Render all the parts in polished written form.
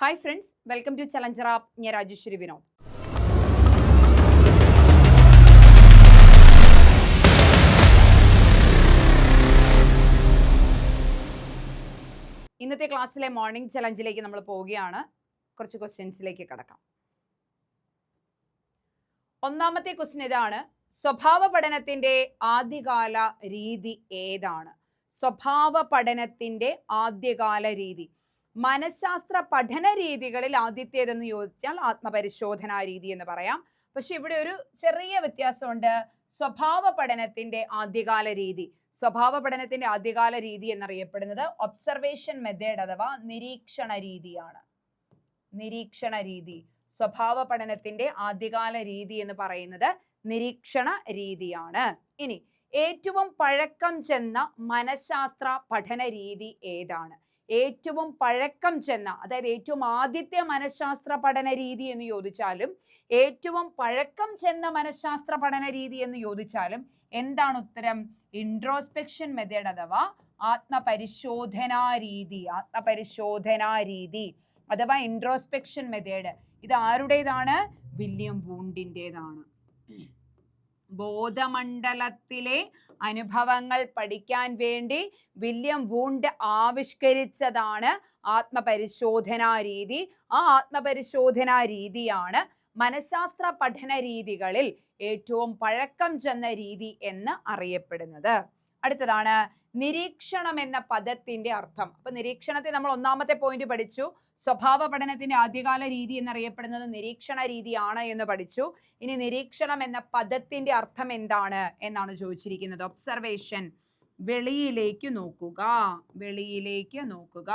Hi friends, welcome to challenger app. ഞാൻ രാജേശ്വരി വിനോദ്. ഇന്നത്തെ ക്ലാസ്സിലെ മോർണിംഗ് ചലഞ്ചിലേക്ക് നമ്മൾ പോവുകയാണ്. കുറച്ച് ക്വസ്റ്റ്യൻസിലേക്ക് കടക്കാം. ഒന്നാമത്തെ ക്വസ്റ്റ്യൻ ഇതാണ്: സ്വഭാവ പഠനത്തിന്റെ ആദ്യകാല രീതി ഏതാണ്? സ്വഭാവ പഠനത്തിന്റെ ആദ്യകാല രീതി. മനഃശാസ്ത്ര പഠന രീതികളിൽ ആദ്യത്തേതെന്ന് ചോദിച്ചാൽ ആത്മപരിശോധനാ രീതി എന്ന് പറയാം. പക്ഷെ ഇവിടെ ഒരു ചെറിയ വ്യത്യാസമുണ്ട്. സ്വഭാവ പഠനത്തിന്റെ ആദ്യകാല രീതി. സ്വഭാവ പഠനത്തിന്റെ ആദ്യകാല രീതി എന്നറിയപ്പെടുന്നത് ഒബ്സർവേഷൻ മെത്തേഡ് അഥവാ നിരീക്ഷണ രീതിയാണ്. നിരീക്ഷണ രീതി. സ്വഭാവ പഠനത്തിന്റെ ആദ്യകാല രീതി എന്ന് പറയുന്നത് നിരീക്ഷണ രീതിയാണ്. ഇനി ഏറ്റവും പഴക്കം ചെന്ന മനഃശാസ്ത്ര പഠന രീതി ഏതാണ്? ഏറ്റവും പഴക്കം ചെന്ന, അതായത് ഏറ്റവും ആദ്യത്തെ മനഃശാസ്ത്ര പഠന രീതി എന്ന് ചോദിച്ചാലും ഏറ്റവും പഴക്കം ചെന്ന മനഃശാസ്ത്ര പഠന രീതി എന്ന് ചോദിച്ചാലും എന്താണ് ഉത്തരം? ഇൻട്രോസ്പെക്ഷൻ മെത്തേഡ് അഥവാ ആത്മപരിശോധനാ രീതി. ആത്മപരിശോധനാ രീതി അഥവാ ഇൻട്രോസ്പെക്ഷൻ മെത്തേഡ്. ഇത് ആരുടേതാണ്? വില്യം വൂണ്ടിൻ്റെതാണ്. ബോധമണ്ഡലത്തിലെ അനുഭവങ്ങൾ പഠിക്കാൻ വേണ്ടി വില്യം വൂണ്ട് ആവിഷ്കരിച്ചതാണ് ആത്മപരിശോധനാ രീതി. ആ ആത്മപരിശോധനാ രീതിയാണ് മനഃശാസ്ത്ര പഠന രീതികളിൽ ഏറ്റവും പഴക്കം ചെന്ന രീതി എന്ന് അറിയപ്പെടുന്നത്. അടുത്തതാണ് നിരീക്ഷണം എന്ന പദത്തിന്റെ അർത്ഥം. അപ്പൊ നിരീക്ഷണത്തെ നമ്മൾ ഒന്നാമത്തെ പോയിന്റ് പഠിച്ചു. സ്വഭാവ പഠനത്തിന്റെ ആദ്യകാല രീതി എന്നറിയപ്പെടുന്നത് നിരീക്ഷണ രീതിയാണ് എന്ന് പഠിച്ചു. ഇനി നിരീക്ഷണം എന്ന പദത്തിന്റെ അർത്ഥം എന്താണ് എന്നാണ് ചോദിച്ചിരിക്കുന്നത്. ഒബ്സർവേഷൻ, വെളിയിലേക്ക് നോക്കുക. വെളിയിലേക്ക് നോക്കുക.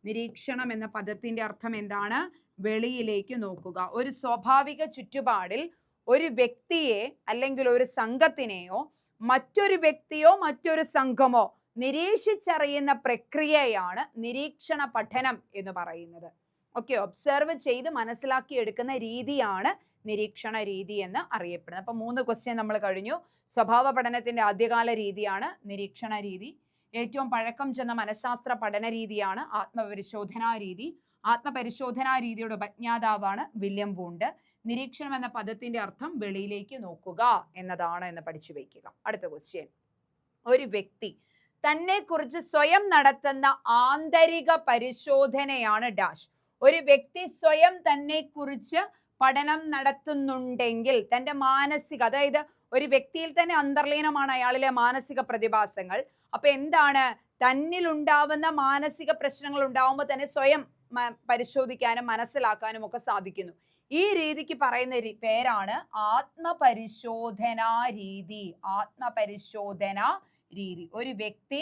നിരീക്ഷണം എന്ന പദത്തിന്റെ അർത്ഥം എന്താണ്? വെളിയിലേക്ക് നോക്കുക. ഒരു സ്വാഭാവിക ചുറ്റുപാടിൽ ഒരു വ്യക്തിയെ അല്ലെങ്കിൽ ഒരു സംഘത്തിനെയോ മറ്റൊരു വ്യക്തിയോ മറ്റൊരു സംഘമോ നിരീക്ഷിച്ചറിയുന്ന പ്രക്രിയയാണ് നിരീക്ഷണ പഠനം എന്ന് പറയുന്നത്. ഓക്കെ, ഒബ്സർവ് ചെയ്ത് മനസ്സിലാക്കി എടുക്കുന്ന രീതിയാണ് നിരീക്ഷണ രീതി എന്ന് അറിയപ്പെടുന്നത്. അപ്പൊ 3 ക്വസ്റ്റ്യൻ നമ്മൾ കഴിഞ്ഞു. സ്വഭാവ പഠനത്തിന്റെ ആദ്യകാല രീതിയാണ് നിരീക്ഷണ രീതി. ഏറ്റവും പഴക്കം ചെന്ന മനഃശാസ്ത്ര പഠന രീതിയാണ് ആത്മപരിശോധനാ രീതി. ആത്മപരിശോധനാ രീതിയുടെ ഉപജ്ഞാതാവാണ് വില്യം വൂണ്ട്. നിരീക്ഷണം എന്ന പദത്തിന്റെ അർത്ഥം വെളിയിലേക്ക് നോക്കുക എന്നതാണ് എന്ന് പഠിച്ചു വയ്ക്കുക. അടുത്ത ക്വസ്റ്റ്യൻ: ഒരു വ്യക്തി തന്നെ കുറിച്ച് സ്വയം നടത്തുന്ന ആന്തരിക പരിശോധനയാണ് ഡാഷ്. ഒരു വ്യക്തി സ്വയം തന്നെ കുറിച്ച് പഠനം നടത്തുന്നുണ്ടെങ്കിൽ തന്റെ മാനസിക, അതായത് ഒരു വ്യക്തിയിൽ തന്നെ അന്തർലീനമാണ് അയാളിലെ മാനസിക പ്രതിഭാസങ്ങൾ. അപ്പൊ എന്താണ്? തന്നിൽ ഉണ്ടാവുന്ന മാനസിക പ്രശ്നങ്ങൾ ഉണ്ടാവുമ്പോൾ തന്നെ സ്വയം പരിശോധിക്കാനും മനസ്സിലാക്കാനും ഒക്കെ സാധിക്കുന്നു. ഈ രീതിക്ക് പറയുന്ന പേരാണ് ആത്മപരിശോധനാ രീതി. ആത്മപരിശോധനാ രീതി. ഒരു വ്യക്തി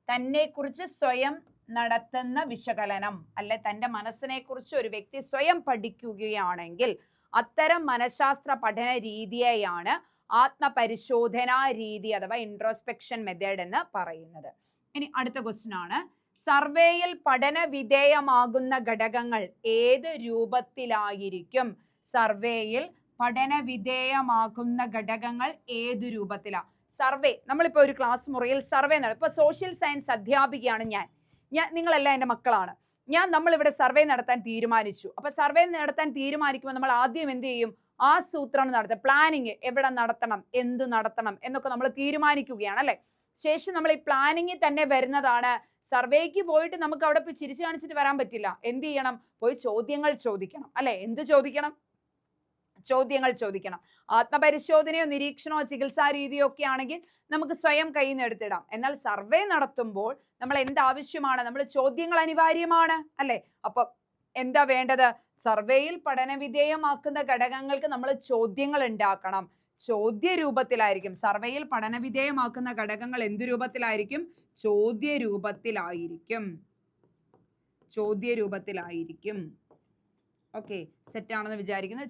തന്നെ കുറിച്ച് സ്വയം നടത്തുന്ന വിശകലനം, അല്ലെ തൻ്റെ മനസ്സിനെ കുറിച്ച് ഒരു വ്യക്തി സ്വയം പഠിക്കുകയാണെങ്കിൽ അത്തരം മനഃശാസ്ത്ര പഠന രീതിയെയാണ് ആത്മപരിശോധനാ രീതി അഥവാ ഇൻട്രോസ്പെക്ഷൻ മെത്തേഡ് എന്ന് പറയുന്നത്. ഇനി അടുത്ത ക്വസ്റ്റ്യൻ ആണ്: സർവേയിൽ പഠന വിധേയമാകുന്ന ഘടകങ്ങൾ ഏത് രൂപത്തിലായിരിക്കും? സർവേയിൽ പഠന വിധേയമാകുന്ന ഘടകങ്ങൾ ഏത് രൂപത്തിലാ? സർവേ, നമ്മളിപ്പോൾ ഒരു ക്ലാസ് മുറിയിൽ സർവേ ഇപ്പൊ സോഷ്യൽ സയൻസ് അധ്യാപികയാണ് ഞാൻ. നിങ്ങളെല്ലാം എൻ്റെ മക്കളാണ്. നമ്മളിവിടെ സർവേ നടത്താൻ തീരുമാനിച്ചു. അപ്പൊ സർവേ നടത്താൻ തീരുമാനിക്കുമ്പോൾ നമ്മൾ ആദ്യം എന്ത് ചെയ്യും? ആസൂത്രണം നടത്തുക, പ്ലാനിങ്. എവിടെ നടത്തണം, എന്ത് നടത്തണം എന്നൊക്കെ നമ്മൾ തീരുമാനിക്കുകയാണ് അല്ലെ. ശേഷം നമ്മൾ ഈ പ്ലാനിങ്ങിൽ തന്നെ വരുന്നതാണ് സർവേക്ക് പോയിട്ട് നമുക്ക് അവിടെ പോയി ചിരിച്ചു കാണിച്ചിട്ട് വരാൻ പറ്റില്ല. എന്ത് ചെയ്യണം? പോയി ചോദ്യങ്ങൾ ചോദിക്കണം അല്ലെ. എന്ത് ചോദിക്കണം? ചോദ്യങ്ങൾ ചോദിക്കണം. ആത്മപരിശോധനയോ നിരീക്ഷണമോ ചികിത്സാ രീതിയോ ഒക്കെ ആണെങ്കിൽ നമുക്ക് സ്വയം കയ്യിൽ നിന്ന് എടുത്തിടാം. എന്നാൽ സർവേ നടത്തുമ്പോൾ നമ്മൾ എന്താവശ്യമാണ്? നമ്മൾ ചോദ്യങ്ങൾ അനിവാര്യമാണ് അല്ലെ. അപ്പൊ എന്താ വേണ്ടത്? സർവേയിൽ പഠനവിധേയമാക്കുന്ന ഘടകങ്ങൾക്ക് നമ്മൾ ചോദ്യങ്ങൾ ഉണ്ടാക്കണം. ചോദ്യ രൂപത്തിലായിരിക്കും. സർവേയിൽ പഠനവിധേയമാക്കുന്ന ഘടകങ്ങൾ എന്ത് രൂപത്തിലായിരിക്കും? ചോദ്യ രൂപത്തിലായിരിക്കും. ചോദ്യ രൂപത്തിലായിരിക്കും. ഓക്കെ, സെറ്റ് ആണെന്ന് വിചാരിക്കുന്നത്.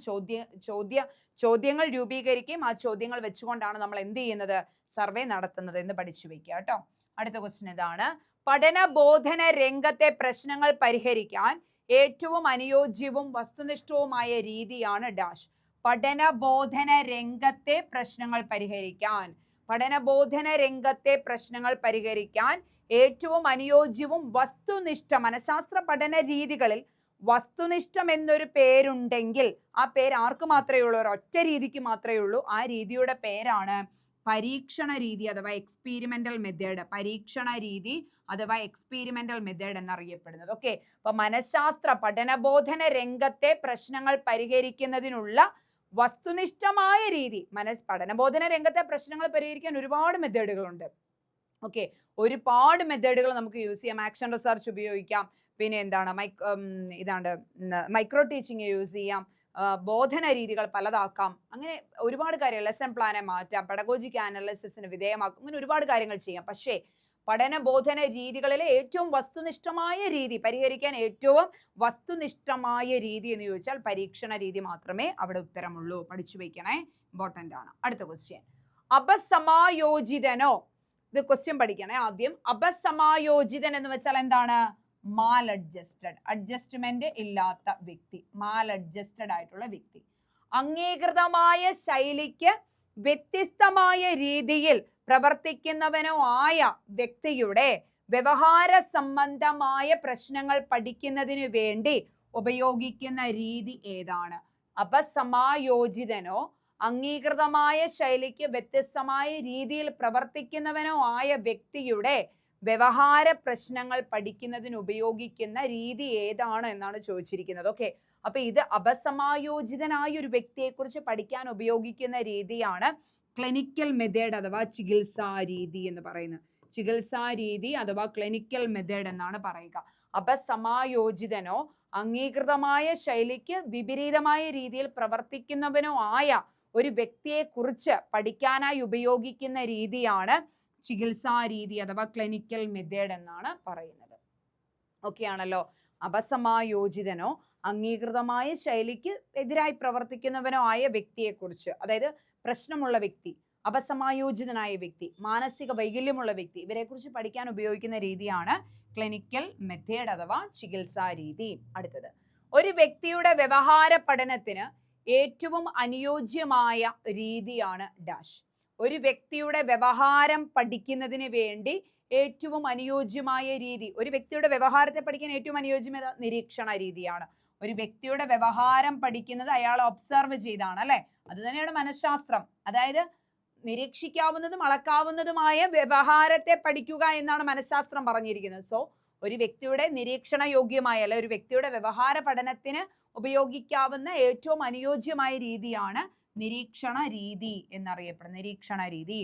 ചോദ്യങ്ങൾ രൂപീകരിക്കുകയും ആ ചോദ്യങ്ങൾ വെച്ചുകൊണ്ടാണ് നമ്മൾ എന്ത് ചെയ്യുന്നത്? സർവേ നടത്തുന്നത് എന്ന് പഠിച്ചു വെക്കുക കേട്ടോ. അടുത്ത ക്വസ്റ്റ്യൻ ഇതാണ്: പഠനബോധന രംഗത്തെ പ്രശ്നങ്ങൾ പരിഹരിക്കാൻ ഏറ്റവും അനുയോജ്യവും വസ്തുനിഷ്ഠവുമായ രീതിയാണ് ഡാഷ്. പഠനബോധന രംഗത്തെ പ്രശ്നങ്ങൾ പരിഹരിക്കാൻ, പഠനബോധന രംഗത്തെ പ്രശ്നങ്ങൾ പരിഹരിക്കാൻ ഏറ്റവും അനുയോജ്യവും വസ്തുനിഷ്ഠ മനഃശാസ്ത്ര പഠന രീതികളിൽ വസ്തുനിഷ്ഠം എന്നൊരു പേരുണ്ടെങ്കിൽ ആ പേര് ആർക്ക് മാത്രമേ ഉള്ളൂ? ഒരൊറ്റ രീതിക്ക് മാത്രമേ ഉള്ളൂ. ആ രീതിയുടെ പേരാണ് പരീക്ഷണ രീതി അഥവാ എക്സ്പീരിമെന്റൽ മെത്തേഡ്. പരീക്ഷണ രീതി അഥവാ എക്സ്പീരിമെന്റൽ മെത്തേഡ് എന്നറിയപ്പെടുന്നത്. ഓക്കെ, അപ്പൊ മനഃശാസ്ത്ര പഠനബോധന രംഗത്തെ പ്രശ്നങ്ങൾ പരിഹരിക്കുന്നതിനുള്ള വസ്തുനിഷ്ഠമായ രീതി. പഠനബോധന രംഗത്തെ പ്രശ്നങ്ങൾ പരിഹരിക്കാൻ ഒരുപാട് മെത്തേഡുകളുണ്ട്. ഓക്കെ, ഒരുപാട് മെത്തേഡുകൾ നമുക്ക് യൂസ് ചെയ്യാം. ആക്ഷൻ റിസർച്ച് ഉപയോഗിക്കാം, പിന്നെ എന്താണ് മൈക്രോ ടീച്ചിങ് യൂസ് ചെയ്യാം, ബോധന രീതികൾ പലതാക്കാം, അങ്ങനെ ഒരുപാട് കാര്യങ്ങൾ. ലെസൺ പ്ലാനെ മാറ്റാം, പെഡഗോജിക് അനാലിസിസിന് വിധേയമാക്കും, അങ്ങനെ ഒരുപാട് കാര്യങ്ങൾ ചെയ്യാം. പക്ഷേ പഠനബോധന രീതികളിലെ ഏറ്റവും വസ്തുനിഷ്ഠമായ രീതി, പരിഹരിക്കാൻ ഏറ്റവും വസ്തുനിഷ്ഠമായ രീതി എന്ന് ചോദിച്ചാൽ പരീക്ഷണ രീതി മാത്രമേ അവിടെ ഉത്തരമുള്ളൂ. പഠിച്ചു വയ്ക്കണേ, ഇമ്പോർട്ടൻ്റ് ആണ്. അടുത്ത ക്വസ്റ്റ്യൻ, അപസമായോജിതനോ. ഇത് ക്വസ്റ്റ്യൻ പഠിക്കണേ ആദ്യം. അപസമായോജിതൻ എന്ന് വെച്ചാൽ എന്താണ്? മാൽ അഡ്ജസ്റ്റഡ്, അഡ്ജസ്റ്റ്മെന്റ് ഇല്ലാത്ത വ്യക്തി, മാൽ അഡ്ജസ്റ്റഡ് ആയിട്ടുള്ള വ്യക്തി. അംഗീകൃതമായ ശൈലിക്ക് വ്യത്യസ്തമായ രീതിയിൽ പ്രവർത്തിക്കുന്നവനോ ആയ വ്യക്തിയുടെ വ്യവഹാര സംബന്ധമായ പ്രശ്നങ്ങൾ പഠിക്കുന്നതിന് വേണ്ടി ഉപയോഗിക്കുന്ന രീതി ഏതാണ്? അപസമായോജിതനോ അംഗീകൃതമായ ശൈലിക്ക് വ്യത്യസ്തമായ രീതിയിൽ പ്രവർത്തിക്കുന്നവനോ ആയ വ്യക്തിയുടെ വ്യവഹാര പ്രശ്നങ്ങൾ പഠിക്കുന്നതിന് ഉപയോഗിക്കുന്ന രീതി ഏതാണ് എന്നാണ് ചോദിച്ചിരിക്കുന്നത്. ഓക്കെ, അപ്പൊ ഇത് അപസമായോജിതനായ ഒരു വ്യക്തിയെക്കുറിച്ച് പഠിക്കാൻ ഉപയോഗിക്കുന്ന രീതിയാണ് ക്ലിനിക്കൽ മെത്തേഡ് അഥവാ ചികിത്സാ രീതി എന്ന് പറയുന്നത്. ചികിത്സാ രീതി അഥവാ ക്ലിനിക്കൽ മെത്തേഡ് എന്നാണ് പറയുക. അപസമായോജിതനോ അംഗീകൃതമായ ശൈലിക്ക് വിപരീതമായ രീതിയിൽ പ്രവർത്തിക്കുന്നവനോ ആയ ഒരു വ്യക്തിയെ കുറിച്ച് പഠിക്കാനായി ഉപയോഗിക്കുന്ന രീതിയാണ് ചികിത്സാ രീതി അഥവാ ക്ലിനിക്കൽ മെത്തേഡ് എന്നാണ് പറയുന്നത്. ഓക്കെ ആണല്ലോ. അപസമായോജിതനോ അംഗീകൃതമായ ശൈലിക്ക് എതിരായി പ്രവർത്തിക്കുന്നവനോ ആയ വ്യക്തിയെക്കുറിച്ച്, അതായത് പ്രശ്നമുള്ള വ്യക്തി, അപസമായോജിതനായ വ്യക്തി, മാനസിക വൈകല്യമുള്ള വ്യക്തി, ഇവരെ കുറിച്ച് പഠിക്കാൻ ഉപയോഗിക്കുന്ന രീതിയാണ് ക്ലിനിക്കൽ മെത്തേഡ് അഥവാ ചികിത്സാ രീതി. അടുത്തത്, ഒരു വ്യക്തിയുടെ വ്യവഹാര പഠനത്തിന് ഏറ്റവും അനുയോജ്യമായ രീതിയാണ് ഡാഷ്. ഒരു വ്യക്തിയുടെ വ്യവഹാരം പഠിക്കുന്നതിന് വേണ്ടി ഏറ്റവും അനുയോജ്യമായ രീതി, ഒരു വ്യക്തിയുടെ വ്യവഹാരത്തെ പഠിക്കാൻ ഏറ്റവും അനുയോജ്യമായ നിരീക്ഷണ രീതിയാണ്. ഒരു വ്യക്തിയുടെ വ്യവഹാരം പഠിക്കുന്നത് അയാൾ ഒബ്സർവ് ചെയ്താണ്, അല്ലെ? അത് തന്നെയാണ് മനഃശാസ്ത്രം. അതായത് നിരീക്ഷിക്കാവുന്നതും അളക്കാവുന്നതുമായ വ്യവഹാരത്തെ പഠിക്കുക എന്നാണ് മനഃശാസ്ത്രം പറഞ്ഞിരിക്കുന്നത്. സോ ഒരു വ്യക്തിയുടെ നിരീക്ഷണ യോഗ്യമായ അല്ലെ ഒരു വ്യക്തിയുടെ വ്യവഹാര പഠനത്തിന് ഉപയോഗിക്കാവുന്ന ഏറ്റവും അനുയോജ്യമായ രീതിയാണ് നിരീക്ഷണ രീതി എന്നറിയപ്പെടുന്നത്. നിരീക്ഷണ രീതി.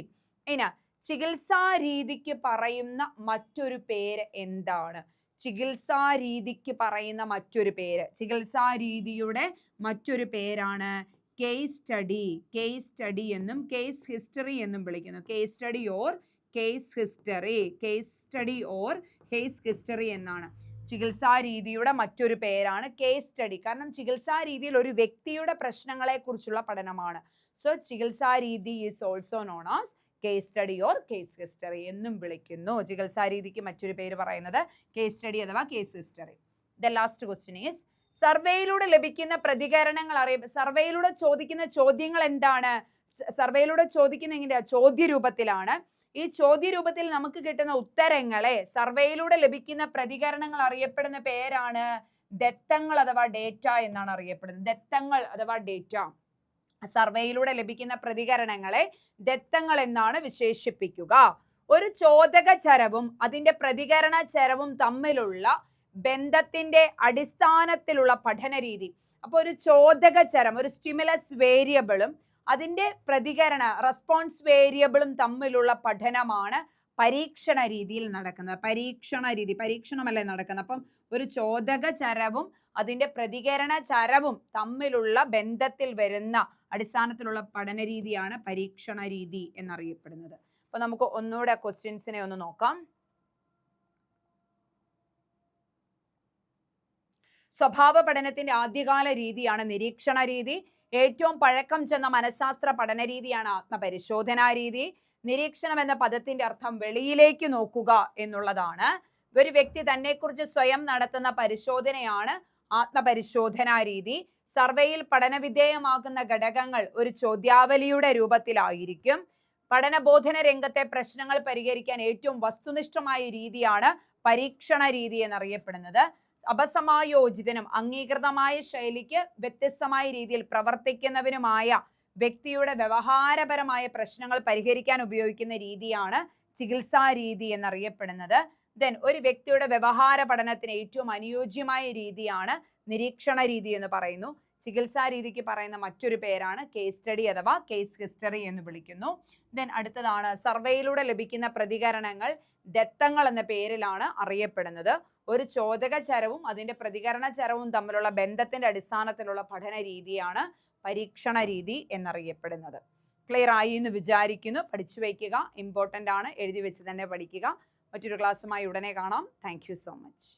ഇനി ചികിത്സാ രീതിക്ക് പറയുന്ന മറ്റൊരു പേര് എന്താണ്? ചികിത്സാ രീതിക്ക് പറയുന്ന മറ്റൊരു പേര്, ചികിത്സാ രീതിയുടെ മറ്റൊരു പേരാണ് കേസ് സ്റ്റഡി. കേസ് സ്റ്റഡി എന്നും കേസ് ഹിസ്റ്ററി എന്നും വിളിക്കുന്നു. Case study or case history, case study or case history എന്നാണ്. ചികിത്സാ രീതിയുടെ മറ്റൊരു പേരാണ് കേസ് സ്റ്റഡി. കാരണം ചികിത്സാ രീതിയിൽ ഒരു വ്യക്തിയുടെ പ്രശ്നങ്ങളെ കുറിച്ചുള്ള പഠനമാണ്. സോ ചികിത്സാ രീതി is also known as case study or case history എന്നും വിളിക്കുന്നു. ചികിത്സാ രീതിക്ക് മറ്റൊരു പേര് പറയുന്നത് കേസ് സ്റ്റഡി അഥവാ case history. The last question is, സർവേയിലൂടെ ലഭിക്കുന്ന പ്രതികരണങ്ങൾ സർവേയിലൂടെ ചോദിക്കുന്ന ചോദ്യങ്ങൾ എന്താണ്? സർവേയിലൂടെ ചോദിക്കുന്ന എങ്ങനെയാ? ചോദ്യ രൂപത്തിലാണ്. ഈ ചോദ്യ രൂപത്തിൽ നമുക്ക് കിട്ടുന്ന ഉത്തരങ്ങളെ, സർവേയിലൂടെ ലഭിക്കുന്ന പ്രതികരണങ്ങൾ അറിയപ്പെടുന്ന പേരാണ് ദത്തങ്ങൾ അഥവാ ഡേറ്റ എന്നാണ് അറിയപ്പെടുന്നത്. ദത്തങ്ങൾ അഥവാ ഡേറ്റ. സർവേയിലൂടെ ലഭിക്കുന്ന പ്രതികരണങ്ങളെ ദത്തങ്ങൾ എന്നാണ് വിശേഷിപ്പിക്കുക. ഒരു ചോദക ചരവും അതിന്റെ പ്രതികരണ ചരവും തമ്മിലുള്ള ബന്ധത്തിന്റെ അടിസ്ഥാനത്തിലുള്ള പഠന രീതി. അപ്പൊ ഒരു ചോദക ചരം, ഒരു സ്റ്റിമുലസ് വേരിയബിളും അതിന്റെ പ്രതികരണ റെസ്പോൺസ് വേരിയബിളും തമ്മിലുള്ള പഠനമാണ് പരീക്ഷണ രീതിയിൽ നടക്കുന്നത്. പരീക്ഷണ രീതി, പരീക്ഷണമല്ലേ നടക്കുന്നത്. അപ്പം ഒരു ചോദക ചരവും അതിന്റെ പ്രതികരണ ചരവും തമ്മിലുള്ള ബന്ധത്തിൽ വരുന്ന അടിസ്ഥാനത്തിലുള്ള പഠന രീതിയാണ് പരീക്ഷണ രീതി എന്നറിയപ്പെടുന്നത്. അപ്പൊ നമുക്ക് ഒന്നുകൂടെ ക്വസ്റ്റ്യൻസിനെ ഒന്ന് നോക്കാം. സ്വഭാവ പഠനത്തിന്റെ ആദ്യകാല രീതിയാണ് നിരീക്ഷണ രീതി. ഏറ്റവും പഴക്കം ചെന്ന മനഃശാസ്ത്ര പഠന രീതിയാണ് ആത്മപരിശോധനാ രീതി. നിരീക്ഷണം എന്ന പദത്തിന്റെ അർത്ഥം വെളിയിലേക്ക് നോക്കുക എന്നുള്ളതാണ്. ഒരു വ്യക്തി തന്നെക്കുറിച്ച് സ്വയം നടത്തുന്ന പരിശോധനയാണ് ആത്മപരിശോധനാ രീതി. സർവേയിൽ പഠനവിധേയമാക്കുന്ന ഘടകങ്ങൾ ഒരു ചോദ്യാവലിയുടെ രൂപത്തിലായിരിക്കും. പഠനബോധന രംഗത്തെ പ്രശ്നങ്ങൾ പരിഹരിക്കാൻ ഏറ്റവും വസ്തുനിഷ്ഠമായ രീതിയാണ് പരീക്ഷണ രീതി എന്നറിയപ്പെടുന്നത്. അപസമായോജിതനും അംഗീകൃതമായ ശൈലിക്ക് വ്യത്യസ്തമായ രീതിയിൽ പ്രവർത്തിക്കുന്നവനുമായ വ്യക്തിയുടെ വ്യവഹാരപരമായ പ്രശ്നങ്ങൾ പരിഹരിക്കാൻ ഉപയോഗിക്കുന്ന രീതിയാണ് ചികിത്സാ രീതി എന്നറിയപ്പെടുന്നത്. ദെൻ ഒരു വ്യക്തിയുടെ വ്യവഹാര പഠനത്തിന് ഏറ്റവും അനുയോജ്യമായ രീതിയാണ് നിരീക്ഷണ രീതി എന്ന് പറയുന്നു. ചികിത്സാ രീതിക്ക് പറയുന്ന മറ്റൊരു പേരാണ് കേസ് സ്റ്റഡി അഥവാ കേസ് ഹിസ്റ്ററി എന്ന് വിളിക്കുന്നു. ദെൻ അടുത്തതാണ് സർവേയിലൂടെ ലഭിക്കുന്ന പ്രതികരണങ്ങൾ ദത്തങ്ങൾ എന്ന പേരിലാണ് അറിയപ്പെടുന്നത്. ഒരു ചോദക ചരവും അതിന്റെ പ്രതികരണ ചരവും തമ്മിലുള്ള ബന്ധത്തിന്റെ അടിസ്ഥാനത്തിലുള്ള പഠന രീതിയാണ് പരീക്ഷണ രീതി എന്നറിയപ്പെടുന്നത്. ക്ലിയർ ആയി എന്ന് വിചാരിക്കുന്നു. പഠിച്ചു വയ്ക്കുക, ഇമ്പോർട്ടൻ്റ് ആണ്, എഴുതി വെച്ച് തന്നെ പഠിക്കുക. മറ്റൊരു ക്ലാസ്സുമായി ഉടനെ കാണാം. Thank you so much.